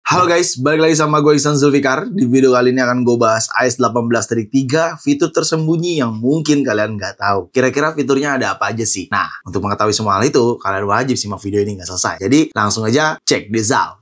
Halo guys, balik lagi sama gue Ihsan Zulfikar. Di video kali ini akan gue bahas iOS 18.3, fitur tersembunyi yang mungkin kalian nggak tahu. Kira-kira fiturnya ada apa aja sih? Nah, untuk mengetahui semua hal itu, kalian wajib simak video ini nggak selesai. Jadi, langsung aja cek this out.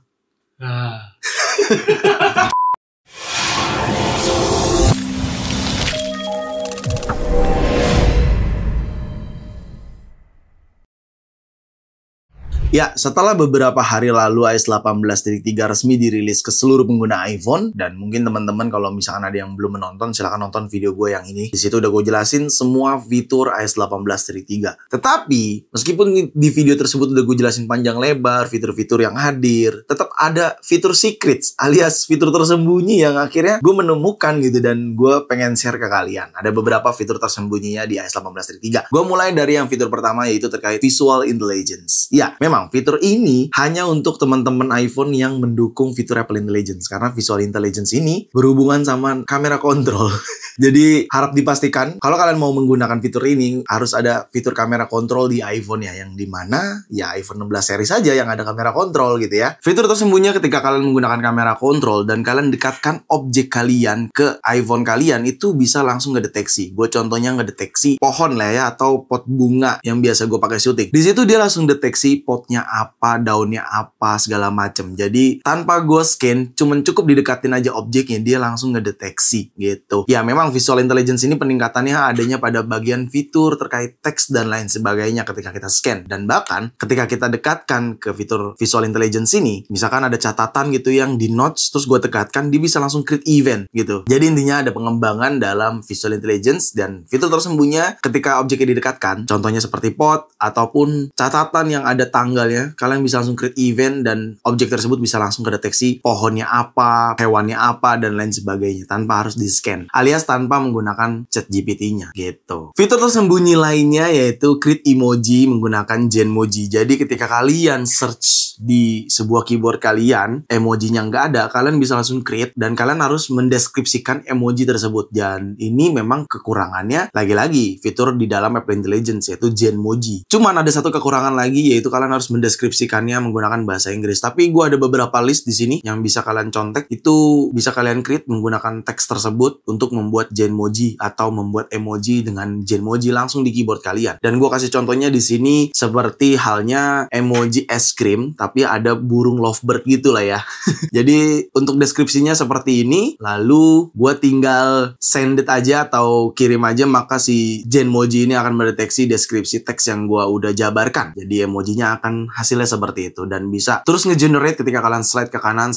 Ya, setelah beberapa hari lalu iOS 18.3 resmi dirilis ke seluruh pengguna iPhone, dan mungkin teman-teman kalau misalkan ada yang belum menonton, silahkan nonton video gue yang ini. Di situ udah gue jelasin semua fitur iOS 18.3. Tetapi, meskipun di video tersebut udah gue jelasin panjang lebar, fitur-fitur yang hadir, tetap ada fitur secrets, alias fitur tersembunyi yang akhirnya gue menemukan gitu, dan gue pengen share ke kalian. Ada beberapa fitur tersembunyinya di iOS 18.3. Gue mulai dari yang fitur pertama, yaitu terkait Visual Intelligence. Ya, memang fitur ini hanya untuk teman-teman iPhone yang mendukung fitur Apple Intelligence, karena Visual Intelligence ini berhubungan sama kamera kontrol. Jadi harap dipastikan kalau kalian mau menggunakan fitur ini harus ada fitur kamera kontrol di iPhone ya, yang dimana ya iPhone 16 seri saja yang ada kamera kontrol gitu ya. Fitur tersembunyi ketika kalian menggunakan kamera kontrol dan kalian dekatkan objek kalian ke iPhone kalian, itu bisa langsung ngedeteksi. Gue contohnya ngedeteksi pohon lah ya, atau pot bunga yang biasa gue pakai syuting. Di situ dia langsung deteksi potnya apa, daunnya apa, segala macem. Jadi tanpa gue scan, cuman cukup didekatin aja objeknya, dia langsung ngedeteksi gitu. Ya memang Visual Intelligence ini peningkatannya adanya pada bagian fitur terkait teks dan lain sebagainya ketika kita scan. Dan bahkan ketika kita dekatkan ke fitur Visual Intelligence ini, misalkan ada catatan gitu yang di notes, terus gue dekatkan, dia bisa langsung create event gitu. Jadi intinya ada pengembangan dalam Visual Intelligence, dan fitur tersembunyinya ketika objeknya didekatkan, contohnya seperti pot ataupun catatan yang ada tanggalnya, kalian bisa langsung create event dan objek tersebut bisa langsung kedeteksi pohonnya apa, hewannya apa, dan lain sebagainya tanpa harus di-scan, alias tanpa menggunakan ChatGPT-nya gitu. Fitur tersembunyi lainnya yaitu create emoji menggunakan Genmoji. Jadi ketika kalian search di sebuah keyboard kalian, emojinya nggak ada, kalian bisa langsung create dan kalian harus mendeskripsikan emoji tersebut. Dan ini memang kekurangannya lagi-lagi fitur di dalam Apple Intelligence, yaitu Genmoji. Cuman ada satu kekurangan lagi, yaitu kalian harus mendeskripsikannya menggunakan bahasa Inggris. Tapi gue ada beberapa list di sini yang bisa kalian contek. Itu bisa kalian create menggunakan teks tersebut untuk membuat Genmoji atau membuat emoji dengan Genmoji langsung di keyboard kalian. Dan gue kasih contohnya di sini seperti halnya emoji es krim, tapi ada burung lovebird gitu lah ya. Jadi untuk deskripsinya seperti ini, lalu gue tinggal send it aja atau kirim aja, maka si Genmoji ini akan mendeteksi deskripsi teks yang gue udah jabarkan. Jadi emojinya akan hasilnya seperti itu, dan bisa terus ngegenerate ketika kalian slide ke kanan,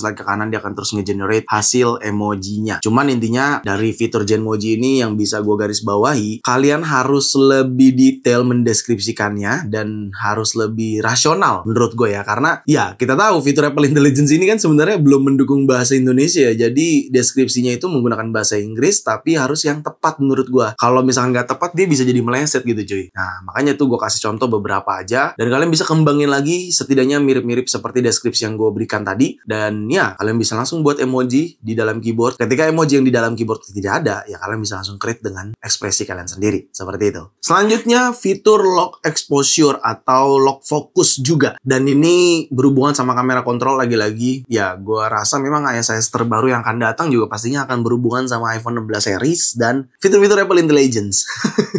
dia akan terus ngegenerate hasil emojinya. Cuman intinya dari fitur Genmoji ini yang bisa gue garis bawahi, kalian harus lebih detail mendeskripsikannya dan harus lebih rasional menurut gue ya, karena ya kita tahu fitur Apple Intelligence ini kan sebenarnya belum mendukung bahasa Indonesia, jadi deskripsinya itu menggunakan bahasa Inggris tapi harus yang tepat menurut gue. Kalau misalkan nggak tepat, dia bisa jadi meleset gitu cuy. Nah makanya tuh gue kasih contoh beberapa aja, dan kalian bisa kembangin lagi setidaknya mirip-mirip seperti deskripsi yang gue berikan tadi. Dan ya kalian bisa langsung buat emoji di dalam keyboard. Ketika emoji yang di dalam keyboard tidak ada, ya kalian bisa langsung create dengan ekspresi kalian sendiri, seperti itu. Selanjutnya fitur lock exposure atau lock focus juga, dan ini berhubungan sama kamera kontrol lagi-lagi. Ya gue rasa memang iOS terbaru yang akan datang juga pastinya akan berhubungan sama iPhone 16 series dan fitur-fitur Apple Intelligence.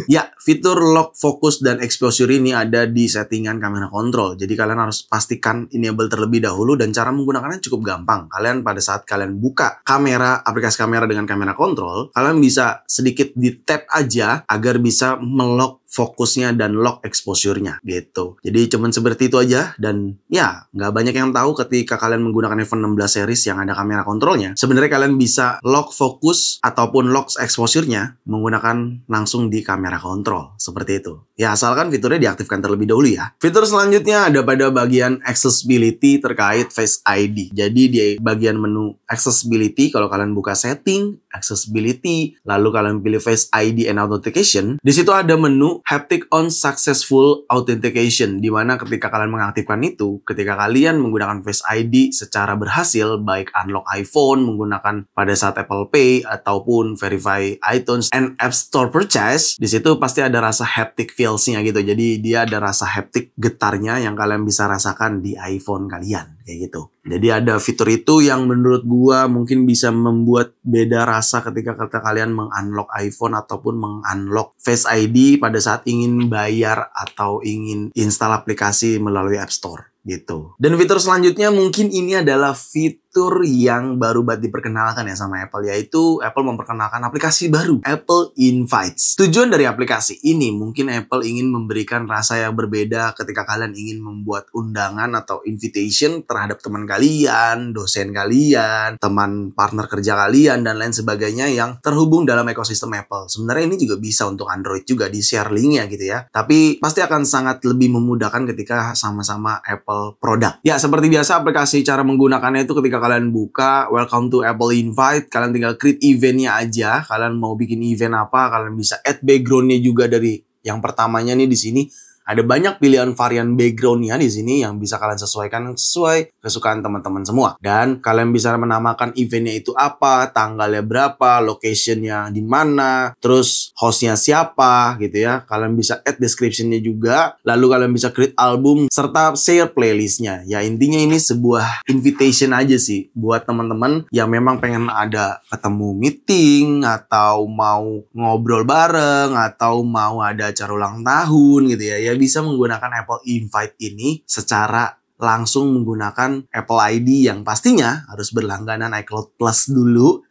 Ya, fitur lock focus dan exposure ini ada di settingan kamera kontrol. Jadi kalian harus pastikan enable terlebih dahulu, dan cara menggunakannya cukup gampang. Kalian pada saat kalian buka kamera, aplikasi kamera dengan kamera kontrol, kalian bisa sedikit di tap aja agar bisa melock fokusnya dan lock exposure-nya gitu. Jadi cuman seperti itu aja, dan ya nggak banyak yang tahu ketika kalian menggunakan iPhone 16 series yang ada kamera kontrolnya, sebenarnya kalian bisa lock fokus ataupun lock exposure-nya menggunakan langsung di kamera kontrol, seperti itu. Ya asalkan fiturnya diaktifkan terlebih dahulu ya. Fitur selanjutnya ada pada bagian accessibility terkait Face ID. Jadi di bagian menu accessibility, kalau kalian buka setting, accessibility, lalu kalian pilih Face ID and Authentication, di situ ada menu Haptic on Successful Authentication, di mana ketika kalian mengaktifkan itu, ketika kalian menggunakan Face ID secara berhasil, baik unlock iPhone menggunakan pada saat Apple Pay ataupun verify iTunes and App Store purchase, di situ pasti ada rasa haptic feels-nya gitu. Jadi dia ada rasa haptic getarnya yang kalian bisa rasakan di iPhone kalian kayak gitu. Jadi ada fitur itu yang menurut gua mungkin bisa membuat beda rasa ketika kalian meng-unlock iPhone ataupun meng-unlock Face ID pada saat ingin bayar atau ingin install aplikasi melalui App Store gitu. Dan fitur selanjutnya mungkin ini adalah fitur yang baru banget diperkenalkan ya sama Apple, yaitu Apple memperkenalkan aplikasi baru, Apple Invites. Tujuan dari aplikasi ini mungkin Apple ingin memberikan rasa yang berbeda ketika kalian ingin membuat undangan atau invitation terhadap teman kalian, dosen kalian, teman partner kerja kalian, dan lain sebagainya yang terhubung dalam ekosistem Apple. Sebenarnya ini juga bisa untuk Android juga, di-share linknya gitu ya. Tapi pasti akan sangat lebih memudahkan ketika sama-sama Apple produk. Ya, seperti biasa aplikasi cara menggunakannya itu ketika kalian buka Welcome to Apple Invite, kalian tinggal create eventnya aja. Kalian mau bikin event apa, kalian bisa add backgroundnya juga dari yang pertamanya nih di sini. Ada banyak pilihan varian backgroundnya di sini yang bisa kalian sesuaikan sesuai kesukaan teman-teman semua. Dan kalian bisa menamakan eventnya itu apa, tanggalnya berapa, locationnya di mana, terus hostnya siapa gitu ya. Kalian bisa add descriptionnya juga, lalu kalian bisa create album serta share playlistnya. Ya intinya ini sebuah invitation aja sih buat teman-teman yang memang pengen ada ketemu meeting atau mau ngobrol bareng atau mau ada acara ulang tahun gitu ya. Bisa menggunakan Apple Invite ini secara langsung menggunakan Apple ID yang pastinya harus berlangganan iCloud Plus dulu.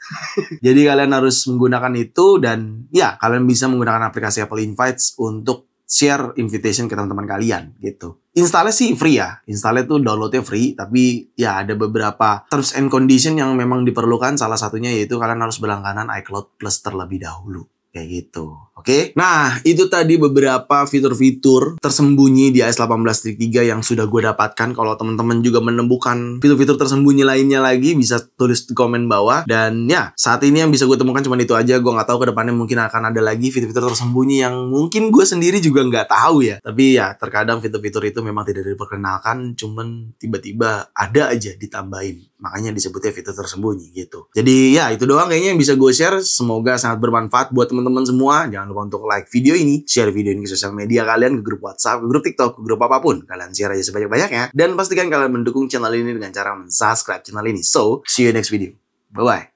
Jadi kalian harus menggunakan itu dan ya kalian bisa menggunakan aplikasi Apple Invites untuk share invitation ke teman-teman kalian gitu. Installnya sih free ya. Installnya tuh downloadnya free, tapi ya ada beberapa terms and condition yang memang diperlukan. Salah satunya yaitu kalian harus berlangganan iCloud Plus terlebih dahulu. Kayak gitu, oke? Nah, itu tadi beberapa fitur-fitur tersembunyi di iOS 18.3 yang sudah gue dapatkan. Kalau teman-teman juga menemukan fitur-fitur tersembunyi lainnya lagi, bisa tulis di komen bawah. Dan ya, saat ini yang bisa gue temukan cuma itu aja. Gue nggak tahu ke depannya mungkin akan ada lagi fitur-fitur tersembunyi yang mungkin gue sendiri juga nggak tahu ya. Tapi ya, terkadang fitur-fitur itu memang tidak diperkenalkan, cuman tiba-tiba ada aja ditambahin. Makanya disebutnya fitur tersembunyi gitu. Jadi ya, itu doang kayaknya yang bisa gue share. Semoga sangat bermanfaat buat teman-teman semua. Jangan lupa untuk like video ini, share video ini ke sosial media kalian, ke grup WhatsApp, ke grup TikTok, ke grup apapun. Kalian share aja sebanyak-banyaknya. Dan pastikan kalian mendukung channel ini dengan cara subscribe channel ini. So, see you next video. Bye-bye.